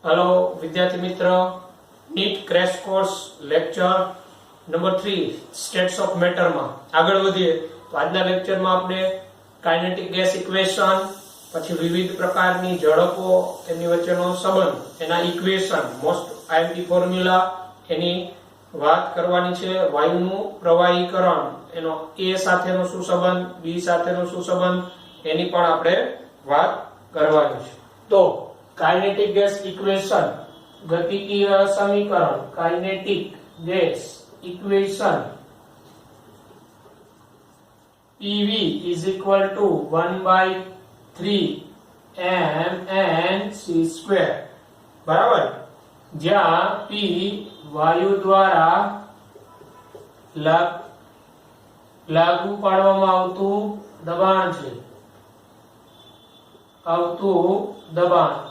Hello विद्यार्थी मित्र, NEET crash course lecture number 3 states of matter में आगळ वधीए तो आजना लेक्चर में आपणे काइनेटिक गैस इक्वेशन પછી વિવિધ પ્રકારની ઝડપો એની વચ્ચેનો સંબંધ એના ઇક્વેશન મોસ્ટ આઈએમપી ફોર્મ્યુલા એની વાત કરવાની છે। વાયુનું પ્રવાહીકરણ એનો A સાથેનો શું સંબંધ, B સાથેનો શું સંબંધ એની પણ આપણે વાત કરવાની છે। તો કાઇનેટિક ગેસ ઇક્વેશન ગતિકીય સમીકરણ kinetic gas equation PV is equal to 1/3 mnc square बराबर, જ્યાં P વાયુ દ્વારા લાગુ પાડવામાં આવતું દબાણ છે।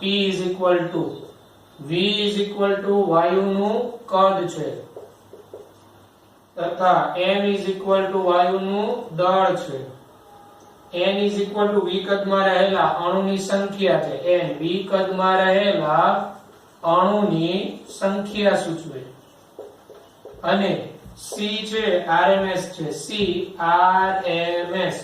P is equal to V is equal to વાયુનું કદ છે તથા m is equal to વાયુનું દળ છે। n is equal to v કદમાં રહેલા અણુની સંખ્યા છે। n v કદમાં રહેલા અણુની સંખ્યા સૂચવે અને c છે rms છે। c rms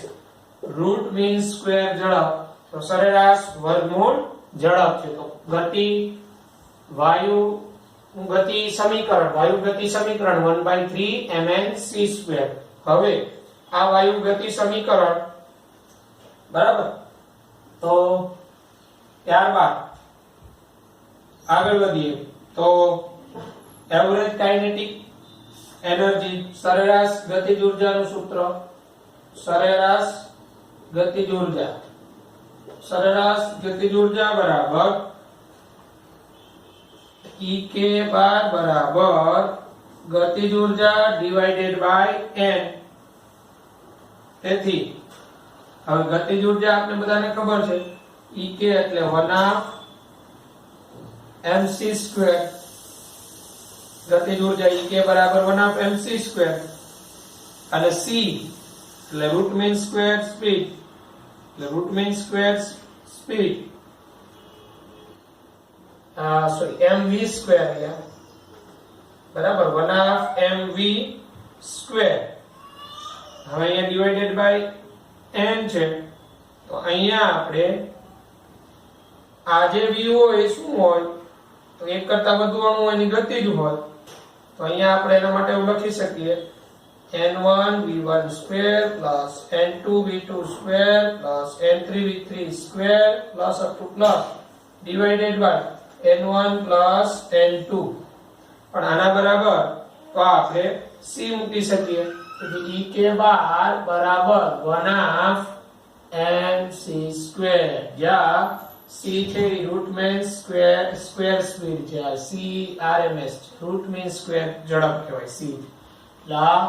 root mean square ઝડપ તો સરેરાશ વર્ગમૂળ ઝડપ છે। તો ગતિ વાયુ ગતિ સમીકરણ 1/3 mnc સ્ક્વેર। હવે આ વાયુ ગતિ સમીકરણ બરાબર, તો ત્યારબાદ આગળ વધીએ તો એવરેજ કાઇનેટિક એનર્જી સરેરાશ ગતિજ ઊર્જાનું સૂત્ર, સરેરાશ ગતિજ ઊર્જા બરાબર Ek બાર બરાબર ગતિજ ઊર્જા ડિવાઇડેડ બાય n। તેથી હવે ગતિજ ઊર્જા આપણે બધાને ખબર છે Ek એટલે 1/mc સ્ક્વેર। ગતિજ ઊર્જા Ek બરાબર 1/mc સ્ક્વેર અને c એટલે root mean square speed, mv square બરાબર 1/mv સ્ક્વેર। હવે અહીંયા ડિવાઇડેડ બાય n છે તો અહીંયા આપણે આ જે v હોય એ શું હોય તો એક કરતા વધુ અણુ એની ગતિ જ હોય તો અહીંયા આપણે એના માટે એવું લખી શકીએ n1v1 square plus n2v2 square plus n3v3 square plus up to plus divided by n1 plus n2। પણ આના બરાબર તો આપણે c મૂકી શકીએ તેથી Ek બાર બરાબર 1/mc સ્ક્વેર, જ્યાં c છે રૂટ મીન સ્ક્વેર સ્પીડ છે, c rms root mean square ઝડપ કહેવાય c। લા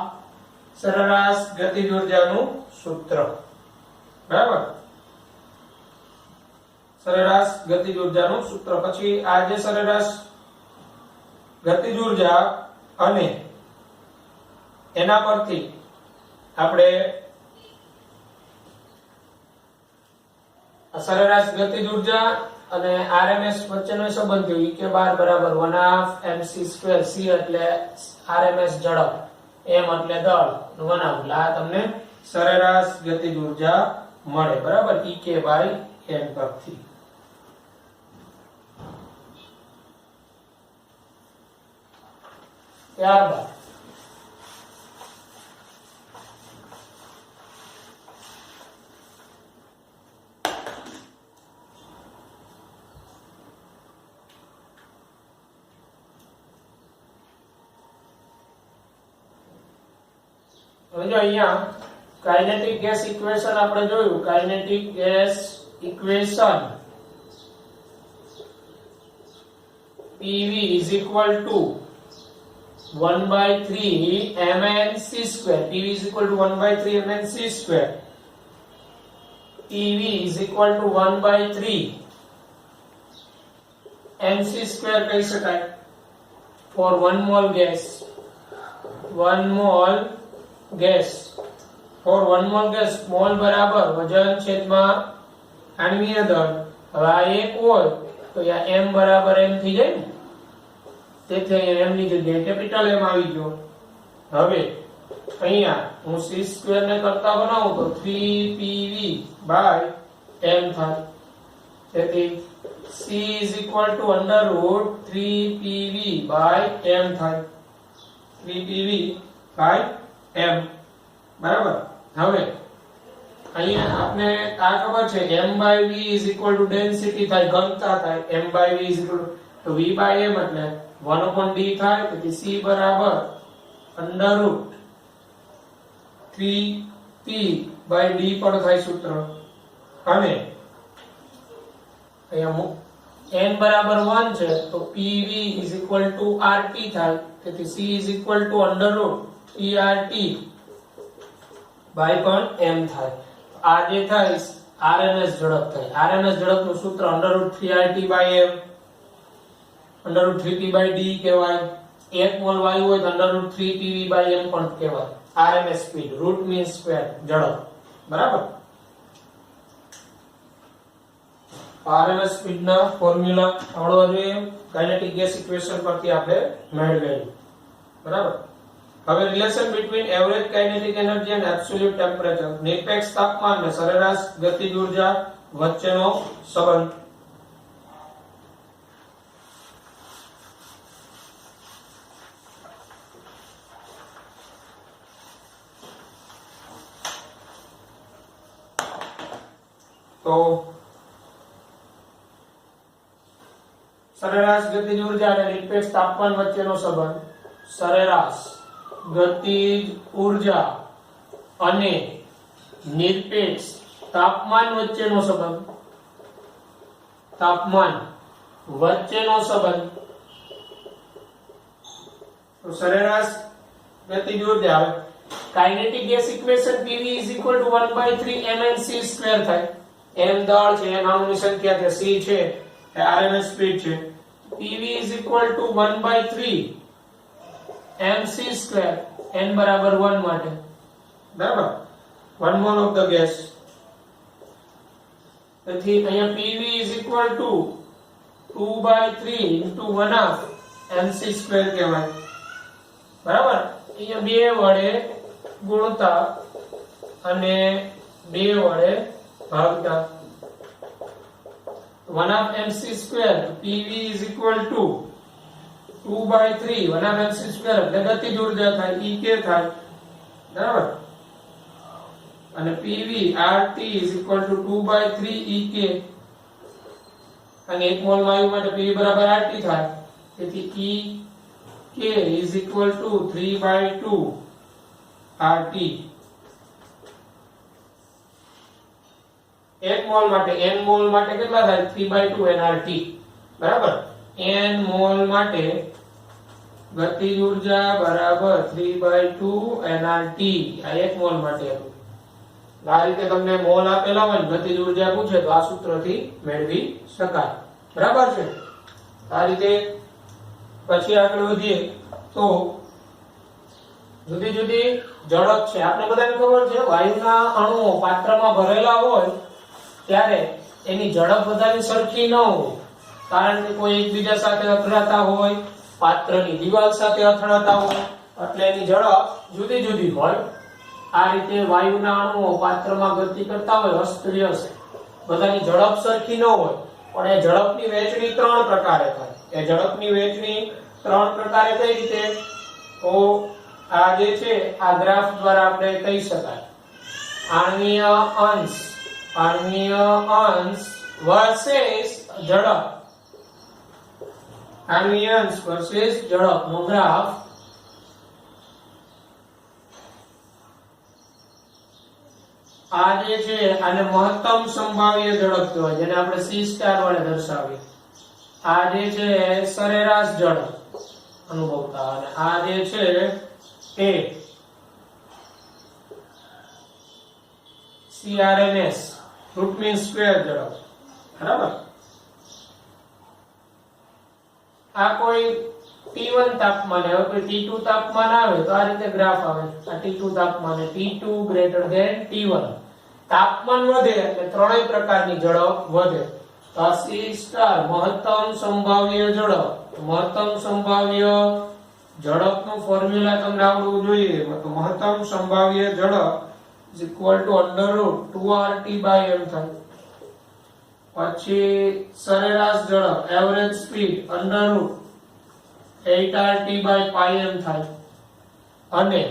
સરેરાશ ગતિજ ઊર્જાનું સૂત્ર બરાબર, સરેરાશ ગતિજ ઊર્જાનું સૂત્ર। પછી આ જે સરેરાશ ગતિજ ઊર્જા અને એના પરથી આપણે સરેરાશ ગતિજ ઊર્જા અને rms વચ્ચેનો સંબંધ થયો Ek બાર બરાબર 1/mc સ્ક્વેર, c એટલે rms ઝડપ, m એટલે દળ, 1/2 આ તમને સરેરાશ ગતિજ ઊર્જા મળે બરાબર Ek/n પરથી। ત્યારબાદ જો અહીંયા કાઇનેટિક ગેસ ઇક્વેશન આપણે જોયું। Kinetic gas equation PV is equal to 1/3 mnc square। PV is equal to 1/3 mnc square। PV is equal to 1/3 mc square કહી શકાય for 1 mole gas। 1 mole gas for 1 mole gas, mall બરાબર વજન છેદમાં આણ્વીય દળ। હવે આ એક હોય તો અહીંયા m બરાબર m થઈ જાય ને, તેથી અહીંયા m ની જગ્યાએ કેપિટલ M આવી ગયો. હવે અહીંયા હું c² ને કરતા બનાવું તો 3pv by m થાય. તેથી c = √3pv by m થાય. 3pv by m બરાબર. હવે અહીંયા આપણે આ ખબર છે m/v = ડેન્સિટી થાય, ઘનતા થાય. m/v તો v by m એટલે 1/d થાય. તેથી c બરાબર √3p by d પણ થાય સૂત્ર. અને અહીંયા n બરાબર 1 છે તો pv = RT થાય. તેથી c = √3RT by પણ m થાય. આ જે થાય RMS ઝડપ થાય. RMS ઝડપનું સૂત્ર √3RT by m √3p by d કહેવાય. 1 મોલ વાયુ હોય તો √3pv by m પણ કહેવાય. RMS speed root mean square ઝડપ બરાબર. RMS સ્પીડ ના ફોર્મ્યુલા આવડવા જોઈએ. કાઇનેટિક ગેસ ઇક્વેશન પરથી આપણે મેળવેલું બરાબર. હવે relation between average kinetic energy and absolute temperature, નિરપેક્ષ તાપમાન અને સરેરાશ ગતિજ ઊર્જા વચ્ચેનો સંબંધ. તો સરેરાશ ગતિજ ઊર્જા અને નિરપેક્ષ તાપમાન વચ્ચેનો સંબંધ. સરેરાશ ગતિજ ઊર્જા અને નિરપેક્ષ તાપમાન વચ્ચેનો સંબંધ. તાપમાન વચ્ચેનો સંબંધ. તો સરેરાશ ગતિજ ઊર્જા kinetic gas equation PV = 1/3 mc² થાય. m દળ છે, n અણુની સંખ્યા છે, c છે એ RMS સ્પીડ છે. PV = 1/3 mc², n બરાબર 1 માટે બરાબર. 1 mole of the gas. તેથી અહીંયા PV = 2/3 * 1/2 mc² કહેવાય બરાબર. અહીંયા 2 વડે ગુણતા અને 2 વડે ભાગતા 1/2 mc². PV = 2/3 1/2 mc² એટલે ગતિજ ઊર્જા થાય, Ek થાય બરાબર. અને PV RT = 2/3 Ek. અને 1 મોલ વાયુ માટે PV બરાબર RT થાય. તેથી Ek = 3/2 RT. 1 મોલ માટે n મોલ માટે કેટલા થાય? 3/2 nRT બરાબર. n મોલ માટે ગતિજ ઊર્જા બરાબર 3/2 nRT. આ 1 મોલ માટે હતું. આ રીતે તમને મોલ આપેલા હોય ગતિજ ઊર્જા પૂછે તો આ સૂત્રથી મેળવી શકાય બરાબર છે. આ રીતે પછી આગળ વધીએ તો જુદી જુદી ઝડપ છે. આપણે બધાને ખબર છે વાયુના અણુઓ પાત્રમાં ભરેલા હોય ત્યારે એની ઝડપ બધાની સરખી ન હોય, કારણ કે કોઈ એકબીજા સાથે અથડાતા હોય, પાત્રની દિવાલ સાથે અથડાતા હોય, એટલે એની ઝડપ જુદી જુદી હોય. આ રીતે વાયુના અણુઓ પાત્રમાં ગતિ કરતા હોય અસ્તવ્યસ્ત, બધાની ઝડપ સરખી ન હોય, પણ એ ઝડપની વહેંચણી 3 પ્રકારે થાય. એ ઝડપની વહેંચણી 3 પ્રકારે કઈ રીતે? તો આ જે છે આ ગ્રાફ દ્વારા આપણે કહી શકાય. આણ્વીય અંશ વર્સેસ ઝડપ. આણ્વીય અંશ વર્સેસ ઝડપ નો ગ્રાફ. આ જે છે આને મહત્તમ સંભાવ્ય ઝડપ કહેવાય, જેને આપણે C સ્ટાર વડે દર્શાવીએ. આ જે છે સરેરાશ ઝડપ અનુભવતા, અને આ જે છે તે CRMS રૂટ મીન સ્ક્વેર ઝડપ બરાબર. આ કોઈ T1 તાપમાન હવે કોઈ T2 તાપમાન આવે તો આ રીતે ગ્રાફ આવે. આ T2 તાપમાન T2 > T1 તાપમાન વધે એટલે ત્રણેય પ્રકારની ઝડપ વધે. તો આ C સ્ટાર મહત્તમ સંભાવ્ય ઝડપ. મહત્તમ સંભાવ્ય ઝડપનું ફોર્મ્યુલા તમને આવડવું જોઈએ. તો મહત્તમ સંભાવ્ય ઝડપ is equal to under root 2RT by m થાય. પછી સરેરાશ ઝડપ average speed under root 8RT by pi m થાય. અને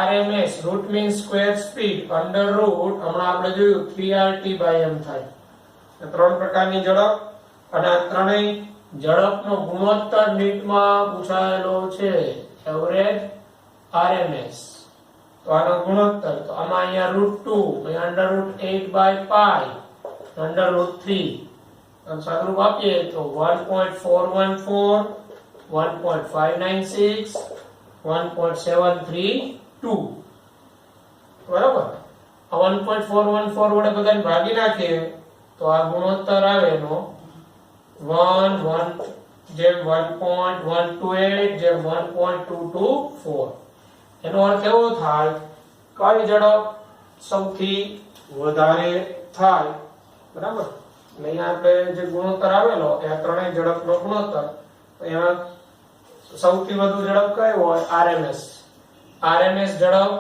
RMS root mean square speed under root હમણાં આપણે જોયું 3RT by m થાય. ત્રણ પ્રકારની ઝડપ અને આ ત્રણેય ઝડપનો ગુણોત્તર નીટમાં પૂછાયેલો છે. એવરેજ RMS તો આનો ગુણોત્તર તો આમાં અહીંયા √2 અહીંયા under root 8 by pi under root 3 અને સાદુરૂપ આપીએ તો 1.414 1.596 1.732 બરાબર. આ 1.414 વડે બધાને ભાગી નાખીએ તો આ ગુણોત્તર આવે એનો 1 જેમ 1.128 જેમ 1.224. એનો અર્થ એવો થાય કઈ ઝડપ સૌથી વધારે થાય બરાબર. અહીંયા આપણે જે ગુણોત્તર આવેલો એ આ ત્રણેય ઝડપનો ગુણોત્તર તો એમાં સૌથી વધુ ઝડપ કઈ હોય RMS. RMS ઝડપ,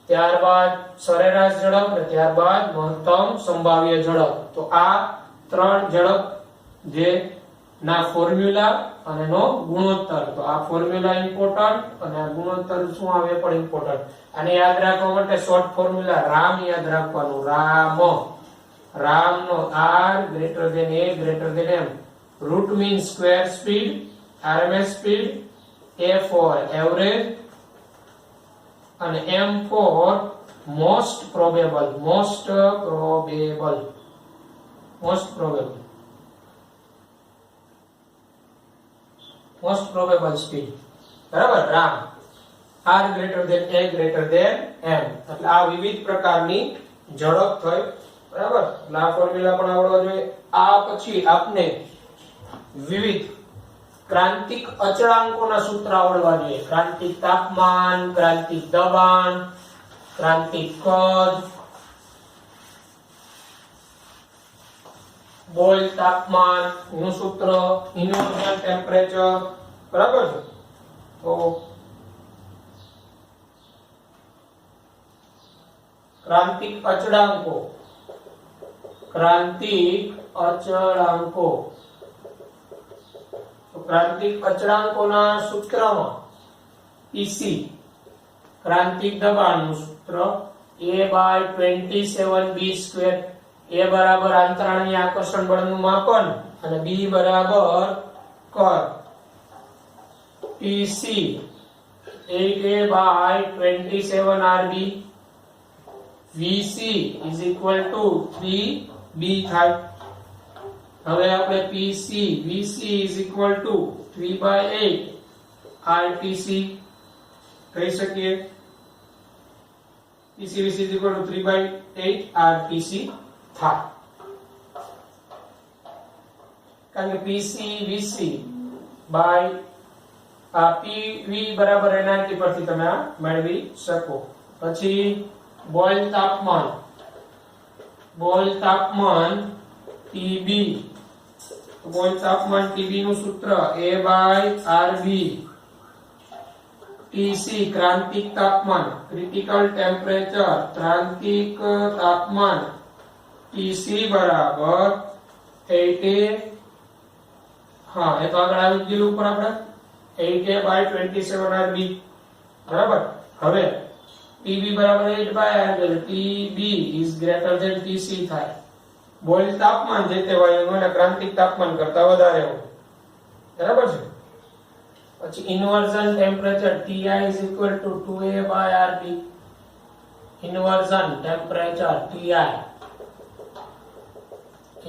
ત્યારબાદ સરેરાશ ઝડપ અને ત્યારબાદ મહત્તમ સંભાવ્ય ઝડપ. તો આ ત્રણ ઝડપ જે ના ફોર્મ્યુલા અને નો ગુણોત્તર. તો આ ફોર્મ્યુલા ઇમ્પોર્ટન્ટ અને આ ગુણોત્તર શું આવે પણ ઇમ્પોર્ટન્ટ. આને યાદ રાખવા માટે શોર્ટ ફોર્મ્યુલા રામ યાદ રાખવાનું. રામ નો R greater than A greater than M. Root mean square speed, RMS speed, A for average અને M for most probable speed બરાબર. Ram R greater than A greater than M. એટલે આ વિવિધ પ્રકારની ઝડપ થઈ બરાબર. એટલે આ ફોર્મ્યુલા પણ આવડવા જોઈએ. આ પછી આપને વિવિધ ક્રાંતિક અચળાંકોના સૂત્ર આવડવા જોઈએ. ક્રાંતિક તાપમાન, ક્રાંતિક દબાણ, ક્રાંતિક કદ, બોઇલ તાપમાન નું સૂત્ર, ઇન્વર્ઝન ટેમ્પરેચર બરાબર છે. તો ક્રાંતિક અચળાંકો તો ક્રાંતિક અચળાંકોના સૂત્રમાં PC ક્રાંતિક દબાણનું સૂત્ર A/27b². A બરાબર આંતરાણીય આકર્ષણ બળનું માપન અને B બરાબર કદ. PC 8A/27RB. VC is equal to 3B થાય. હવે આપણે PC VC is equal to 3/8 RTC કહી શકીએ. PC VC is equal to 3/8 RTC થાય. કારણ કે PC VC by PV બરાબર NRT પરથી તમે આ મેળવી શકો. પછી બોઇલ તાપમાન TB. બોઇલ તાપમાન TB નું સૂત્ર A/RB. TC ક્રાંતિક તાપમાન, ક્રિટિકલ ટેમ્પરેચર, ક્રાંતિક તાપમાન TC બરાબર 8A. હા એ તો આગળ આવી ગયેલું ઉપર આપણે 8A/27RB બરાબર. હવે TB બરાબર 8/RB. TB is greater than TC થાય. બોઇલ તાપમાન જે તે વાયુનું અને ક્રાંતિક તાપમાન કરતા વધારે હોય બરાબર છે. પછી inversion temperature TI is equal to 2A/RB. Inversion temperature TI.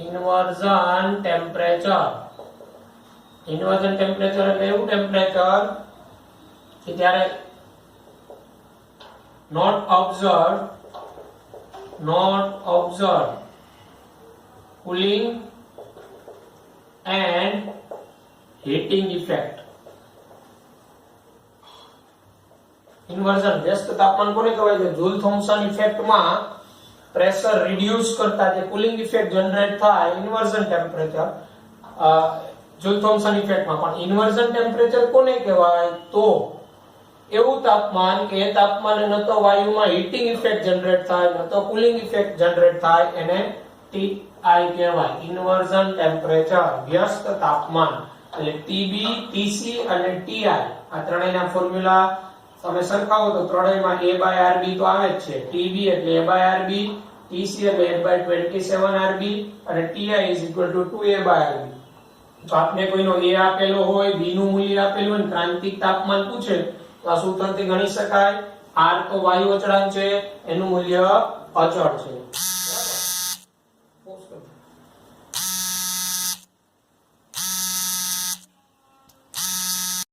Inversion temperature એટલે એવું ટેમ્પરેચર કે જ્યારે not observed cooling and heating effect. Inversion વ્યસ્ત તાપમાન કોને કહેવાય છે? જૂલ થોમ્સન ઇફેક્ટ માં પ્રેશર રિડ્યુસ કરતા જે કુલિંગ ઇફેક્ટ જનરેટ થાય ઇન્વર્ઝન ટેમ્પરેચર, જુલ થોમ્સન ઇફેક્ટમાં. પણ ઇન્વર્ઝન ટેમ્પરેચર કોને કહેવાય? તો એવું તાપમાન કે એ તાપમાને ન તો વાયુમાં હીટિંગ ઇફેક્ટ જનરેટ થાય ન તો કુલિંગ ઇફેક્ટ જનરેટ થાય, એને TI કહેવાય, ઇન્વર્ઝન ટેમ્પરેચર, વ્યસ્ત તાપમાન. એટલે TB, TC અને TI આ ત્રણેયના ફોર્મ્યુલા તમે સરખાવો તો ત્રણેયમાં A/RB તો આવે જ છે. TB એટલે A/RB, TC એટલે 8/27RB અને TI = 2A/RB. તો આપને કોઈનો A આપેલો હોય, B નું મૂલ્ય આપેલું હોય, ક્રાંતિક તાપમાન પૂછે તો આ સૂત્રથી ગણી શકાય. R તો વાયુ અચળાંક છે, એનું મૂલ્ય અચળ છે.